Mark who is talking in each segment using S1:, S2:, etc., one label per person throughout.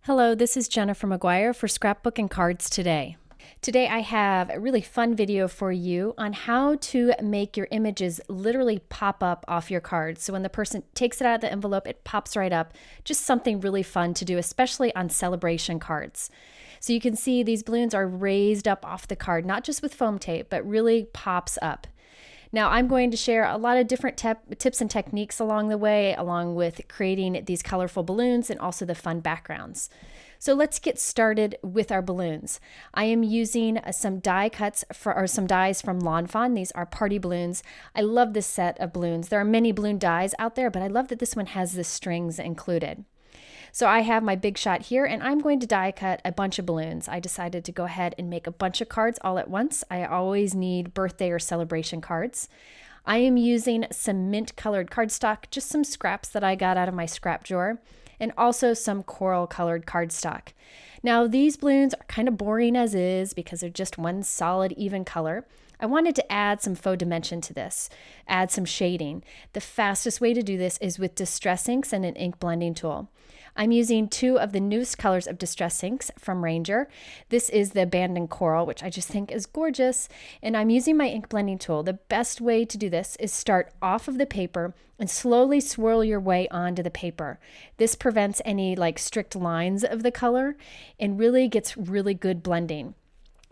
S1: Hello, this is Jennifer McGuire for Scrapbook and Cards Today. Today I have a really fun video for you on how to make your images literally pop up off your cards. So when the person takes it out of the envelope, it pops right up. Just something really fun to do, especially on celebration cards. So you can see these balloons are raised up off the card, not just with foam tape, but really pops up. Now I'm going to share a lot of different tips and techniques along the way, along with creating these colorful balloons and also the fun backgrounds. So let's get started with our balloons. I am using some die cuts or some dies from Lawn Fawn. These are party balloons. I love this set of balloons. There are many balloon dies out there, but I love that this one has the strings included. So I have my big shot here and I'm going to die cut a bunch of balloons. I decided to go ahead and make a bunch of cards all at once. I always need birthday or celebration cards. I am using some mint colored cardstock, just some scraps that I got out of my scrap drawer, and also some coral colored cardstock. Now these balloons are kind of boring as is because they're just one solid even color. I wanted to add some faux dimension to this, add some shading. The fastest way to do this is with distress inks and an ink blending tool. I'm using two of the newest colors of distress inks from Ranger. This is the Abandoned Coral, which I just think is gorgeous, and I'm using my ink blending tool. The best way to do this is start off of the paper and slowly swirl your way onto the paper. This prevents any strict lines of the color and really gets really good blending.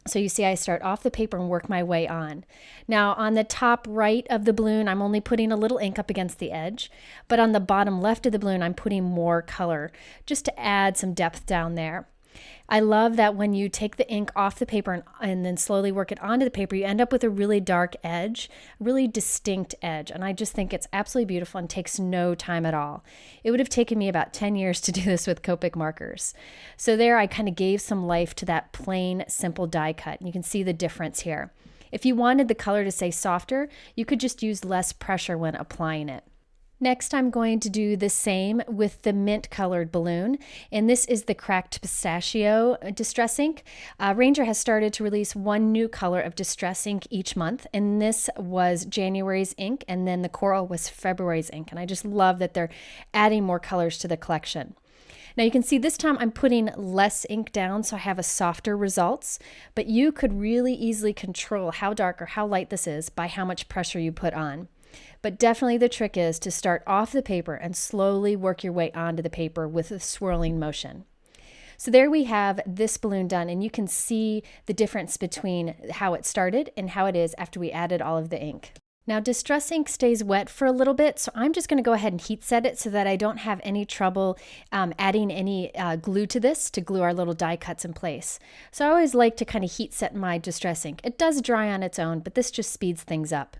S1: So you see I start off the paper and work my way on. Now on the top right of the balloon, I'm only putting a little ink up against the edge, but on the bottom left of the balloon, I'm putting more color just to add some depth down there. I love that when you take the ink off the paper and then slowly work it onto the paper, you end up with a really dark edge, really distinct edge. And I just think it's absolutely beautiful and takes no time at all. It would have taken me about 10 years to do this with Copic markers. So there I kind of gave some life to that plain, simple die cut. And you can see the difference here. If you wanted the color to stay softer, you could just use less pressure when applying it. Next, I'm going to do the same with the mint colored balloon, and this is the Cracked Pistachio Distress Ink. Ranger has started to release one new color of Distress Ink each month, and this was January's ink, and then the Coral was February's ink, and I just love that they're adding more colors to the collection. Now you can see this time I'm putting less ink down so I have a softer results, but you could really easily control how dark or how light this is by how much pressure you put on. But definitely the trick is to start off the paper and slowly work your way onto the paper with a swirling motion. So there we have this balloon done, and you can see the difference between how it started and how it is after we added all of the ink. Now distress ink stays wet for a little bit, so I'm just going to go ahead and heat set it so that I don't have any trouble adding any glue to this to glue our little die cuts in place. So I always like to kind of heat set my distress ink. It does dry on its own, but this just speeds things up.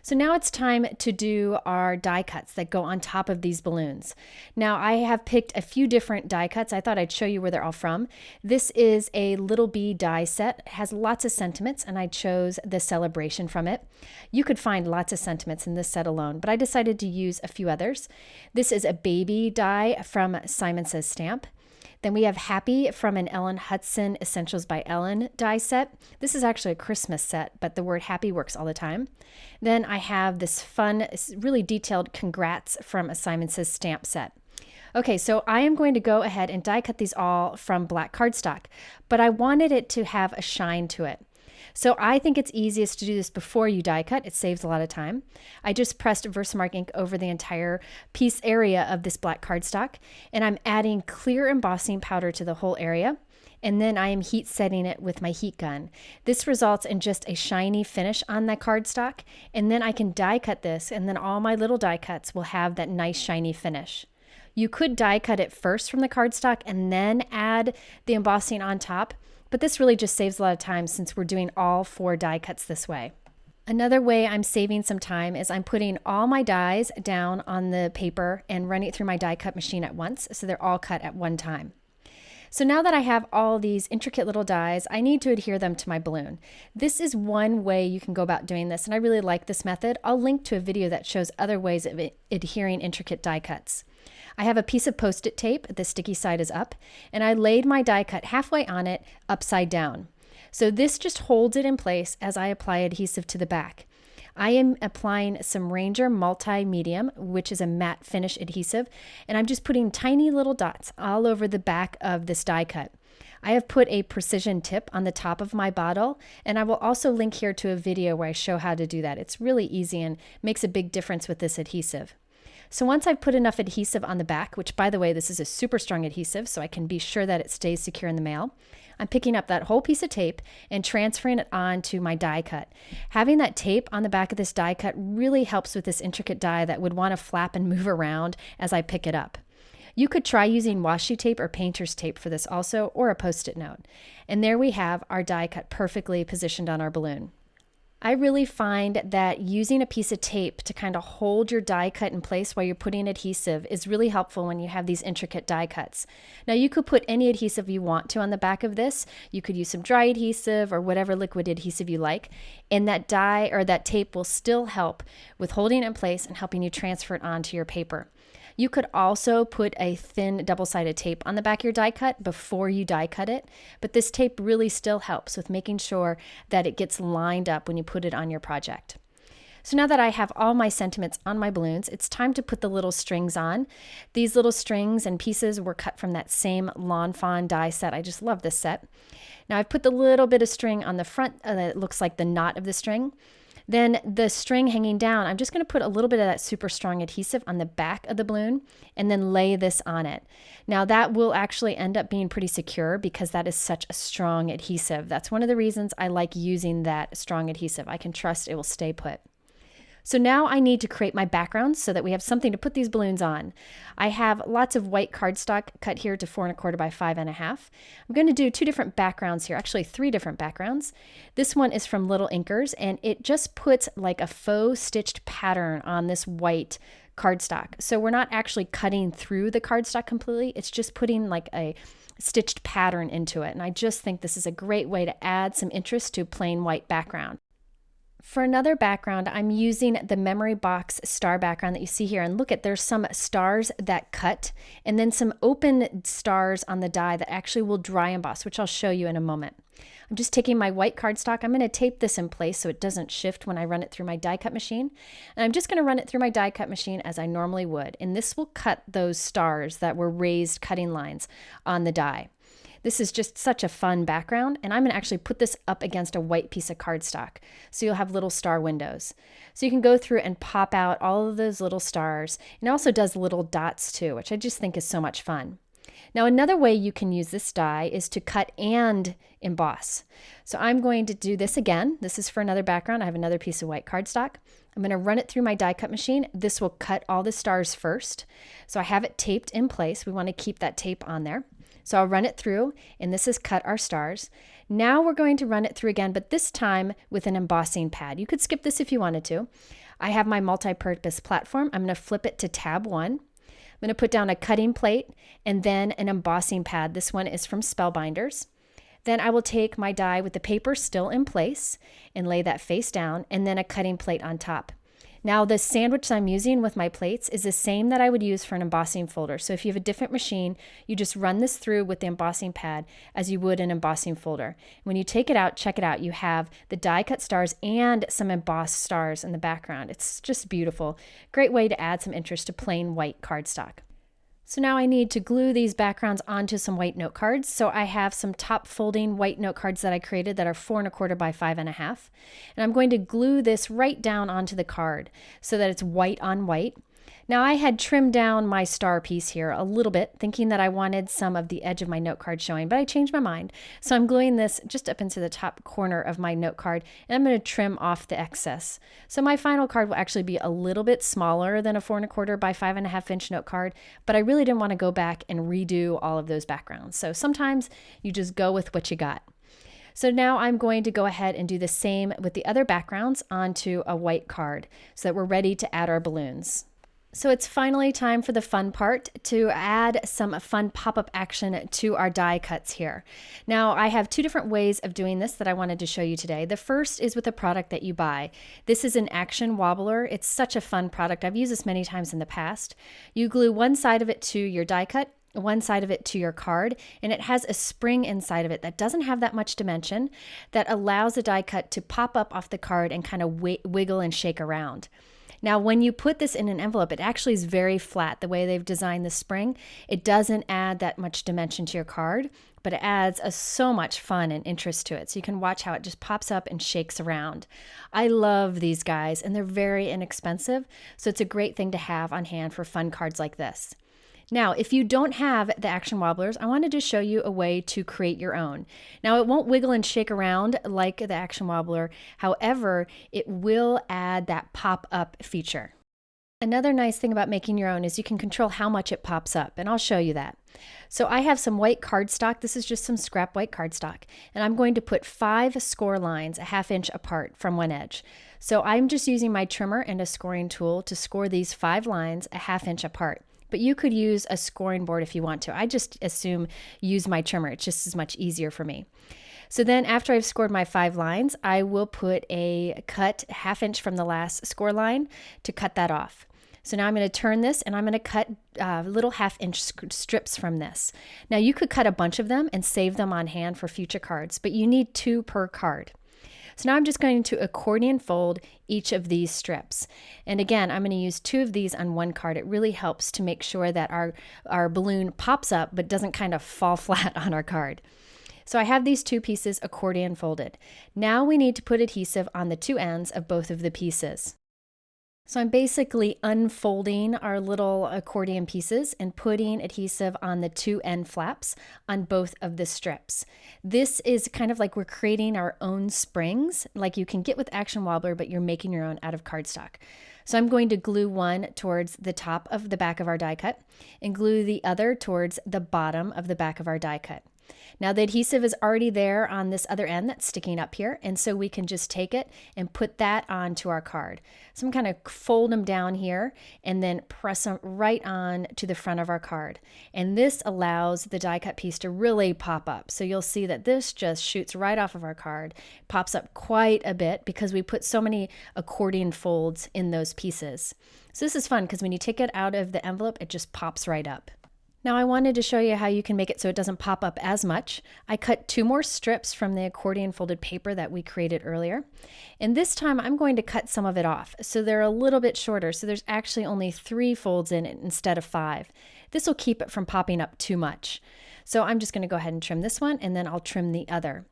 S1: So now it's time to do our die cuts that go on top of these balloons. Now I have picked a few different die cuts. I thought I'd show you where they're all from. This is a Little Bee die set. It has lots of sentiments, and I chose the celebration from it. You could find lots of sentiments in this set alone, but I decided to use a few others. This is a baby die from Simon Says Stamp. Then we have Happy from an Ellen Hudson Essentials by Ellen die set. This is actually a Christmas set, but the word happy works all the time. Then I have this fun, really detailed Congrats from a Simon Says Stamp set. Okay, so I am going to go ahead and die cut these all from black cardstock, but I wanted it to have a shine to it. So I think it's easiest to do this before you die cut. It saves a lot of time. I just pressed Versamark ink over the entire piece area of this black cardstock, and I'm adding clear embossing powder to the whole area, and then I am heat setting it with my heat gun. This results in just a shiny finish on that cardstock, and then I can die cut this, and then all my little die cuts will have that nice shiny finish. You could die cut it first from the cardstock and then add the embossing on top, but this really just saves a lot of time since we're doing all 4 die cuts this way. Another way I'm saving some time is I'm putting all my dies down on the paper and running it through my die cut machine at once, so they're all cut at one time. So now that I have all these intricate little dies, I need to adhere them to my balloon. This is one way you can go about doing this, and I really like this method. I'll link to a video that shows other ways of adhering intricate die cuts. I have a piece of Post-it tape, the sticky side is up, and I laid my die cut halfway on it upside down. So this just holds it in place as I apply adhesive to the back. I am applying some Ranger Multi-Medium, which is a matte finish adhesive, and I'm just putting tiny little dots all over the back of this die cut. I have put a precision tip on the top of my bottle, and I will also link here to a video where I show how to do that. It's really easy and makes a big difference with this adhesive. So once I've put enough adhesive on the back, which by the way, this is a super strong adhesive, so I can be sure that it stays secure in the mail, I'm picking up that whole piece of tape and transferring it onto my die cut. Having that tape on the back of this die cut really helps with this intricate die that would want to flap and move around as I pick it up. You could try using washi tape or painter's tape for this also, or a Post-it note. And there we have our die cut perfectly positioned on our balloon. I really find that using a piece of tape to kind of hold your die cut in place while you're putting adhesive is really helpful when you have these intricate die cuts. Now you could put any adhesive you want to on the back of this. You could use some dry adhesive or whatever liquid adhesive you like, and that die or that tape will still help with holding it in place and helping you transfer it onto your paper. You could also put a thin double-sided tape on the back of your die cut before you die cut it, but this tape really still helps with making sure that it gets lined up when you put it on your project. So now that I have all my sentiments on my balloons, it's time to put the little strings on. These little strings and pieces were cut from that same Lawn Fawn die set. I just love this set. Now I've put the little bit of string on the front that looks like the knot of the string. Then the string hanging down, I'm just going to put a little bit of that super strong adhesive on the back of the balloon and then lay this on it. Now that will actually end up being pretty secure because that is such a strong adhesive. That's one of the reasons I like using that strong adhesive. I can trust it will stay put. So now I need to create my background so that we have something to put these balloons on. I have lots of white cardstock cut here to 4 1/4 by 5 1/2. I'm going to do 2 different backgrounds here, actually 3 different backgrounds. This one is from Little Inkers, and it just puts like a faux stitched pattern on this white cardstock. So we're not actually cutting through the cardstock completely, it's just putting like a stitched pattern into it. And I just think this is a great way to add some interest to a plain white background. For another background, I'm using the Memory Box star background that you see here. And look at, there's some stars that cut and then some open stars on the die that actually will dry emboss, which I'll show you in a moment. I'm just taking my white cardstock. I'm going to tape this in place so it doesn't shift when I run it through my die cut machine. And I'm just going to run it through my die cut machine as I normally would. And this will cut those stars that were raised cutting lines on the die. This is just such a fun background, and I'm going to actually put this up against a white piece of cardstock, so you'll have little star windows. So you can go through and pop out all of those little stars, and it also does little dots too, which I just think is so much fun. Now another way you can use this die is to cut and emboss. So I'm going to do this again. This is for another background. I have another piece of white cardstock. I'm going to run it through my die cut machine. This will cut all the stars first. So I have it taped in place. We want to keep that tape on there. So I'll run it through, and this has cut our stars. Now we're going to run it through again, but this time with an embossing pad. You could skip this if you wanted to. I have my multi-purpose platform. I'm going to flip it to tab 1. I'm going to put down a cutting plate and then an embossing pad. This one is from Spellbinders. Then I will take my die with the paper still in place and lay that face down, and then a cutting plate on top. Now the sandwich I'm using with my plates is the same that I would use for an embossing folder. So if you have a different machine, you just run this through with the embossing pad as you would an embossing folder. When you take it out, check it out. You have the die cut stars and some embossed stars in the background. It's just beautiful. Great way to add some interest to plain white cardstock. So now I need to glue these backgrounds onto some white note cards. So I have some top folding white note cards that I created that are 4 1/4 by 5 1/2. And I'm going to glue this right down onto the card so that it's white on white. Now I had trimmed down my star piece here a little bit, thinking that I wanted some of the edge of my note card showing, but I changed my mind. So I'm gluing this just up into the top corner of my note card, and I'm going to trim off the excess. So my final card will actually be a little bit smaller than a 4 1/4 by 5 1/2 inch note card, but I really didn't want to go back and redo all of those backgrounds. So sometimes you just go with what you got. So now I'm going to go ahead and do the same with the other backgrounds onto a white card so that we're ready to add our balloons. So it's finally time for the fun part, to add some fun pop-up action to our die cuts here. Now I have 2 different ways of doing this that I wanted to show you today. The first is with a product that you buy. This is an action wobbler. It's such a fun product. I've used this many times in the past. You glue one side of it to your die cut, one side of it to your card, and it has a spring inside of it that doesn't have that much dimension that allows the die cut to pop up off the card and kind of wiggle and shake around. Now, when you put this in an envelope, it actually is very flat. The way they've designed the spring, it doesn't add that much dimension to your card, but it adds so much fun and interest to it. So you can watch how it just pops up and shakes around. I love these guys, and they're very inexpensive, so it's a great thing to have on hand for fun cards like this. Now, if you don't have the action wobblers, I wanted to show you a way to create your own. Now, it won't wiggle and shake around like the action wobbler. However, it will add that pop-up feature. Another nice thing about making your own is you can control how much it pops up, and I'll show you that. So I have some white cardstock. This is just some scrap white cardstock, and I'm going to put 5 score lines a 1/2 inch apart from one edge. So I'm just using my trimmer and a scoring tool to score these 5 lines a 1/2 inch apart. But you could use a scoring board if you want to. I just assume use my trimmer. It's just as much easier for me. So then after I've scored my 5 lines, I will put a cut 1/2 inch from the last score line to cut that off. So now I'm going to turn this and I'm going to cut little 1/2 inch strips from this. Now you could cut a bunch of them and save them on hand for future cards, but you need 2 per card. So now I'm just going to accordion fold each of these strips. And again, I'm going to use 2 of these on one card. It really helps to make sure that our balloon pops up but doesn't kind of fall flat on our card. So I have these 2 pieces accordion folded. Now we need to put adhesive on the 2 ends of both of the pieces. So I'm basically unfolding our little accordion pieces and putting adhesive on the 2 end flaps on both of the strips. This is kind of like we're creating our own springs, like you can get with Action Wobbler, but you're making your own out of cardstock. So I'm going to glue one towards the top of the back of our die cut and glue the other towards the bottom of the back of our die cut. Now the adhesive is already there on this other end that's sticking up here, and so we can just take it and put that onto our card. So I'm kind of fold them down here and then press them right on to the front of our card. And this allows the die cut piece to really pop up. So you'll see that this just shoots right off of our card, pops up quite a bit because we put so many accordion folds in those pieces. So this is fun because when you take it out of the envelope, it just pops right up. Now I wanted to show you how you can make it so it doesn't pop up as much. I cut 2 more strips from the accordion folded paper that we created earlier. And this time I'm going to cut some of it off. So they're a little bit shorter. So there's actually only 3 folds in it instead of 5. This will keep it from popping up too much. So I'm just going to go ahead and trim this one, and then I'll trim the other.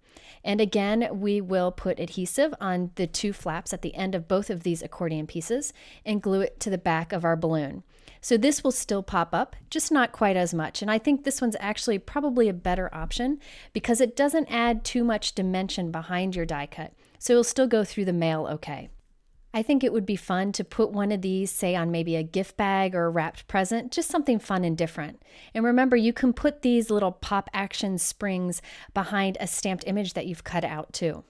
S1: And again, we will put adhesive on the 2 flaps at the end of both of these accordion pieces and glue it to the back of our balloon. So this will still pop up, just not quite as much. And I think this one's actually probably a better option because it doesn't add too much dimension behind your die cut. So it'll still go through the mail okay. I think it would be fun to put one of these, say, on maybe a gift bag or a wrapped present, just something fun and different. And remember, you can put these little pop action springs behind a stamped image that you've cut out too.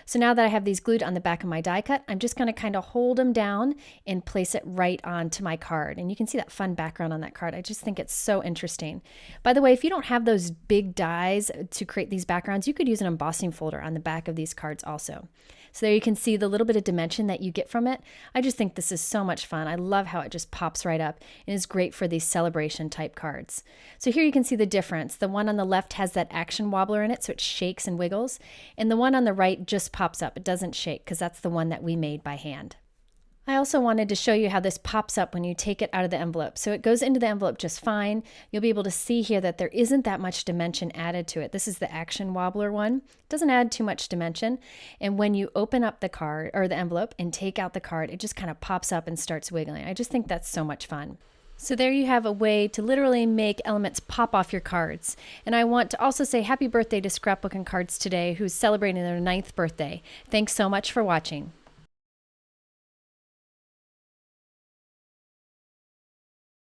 S1: So now that I have these glued on the back of my die cut, I'm just going to kind of hold them down and place it right onto my card. And you can see that fun background on that card. I just think it's so interesting. By the way, if you don't have those big dies to create these backgrounds, you could use an embossing folder on the back of these cards also. So there you can see the little bit of dimension that you get from it. I just think this is so much fun. I love how it just pops right up and is great for these celebration type cards. So here you can see the difference. The one on the left has that action wobbler in it, so it shakes and wiggles. And the one on the right just pops up. It doesn't shake because that's the one that we made by hand. I also wanted to show you how this pops up when you take it out of the envelope. So it goes into the envelope just fine. You'll be able to see here that there isn't that much dimension added to it. This is the action wobbler one. It doesn't add too much dimension. And when you open up the card or the envelope and take out the card, it just kind of pops up and starts wiggling. I just think that's so much fun. So there you have a way to literally make elements pop off your cards. And I want to also say happy birthday to Scrapbook and Cards today, who's celebrating their 9th birthday. Thanks so much for watching.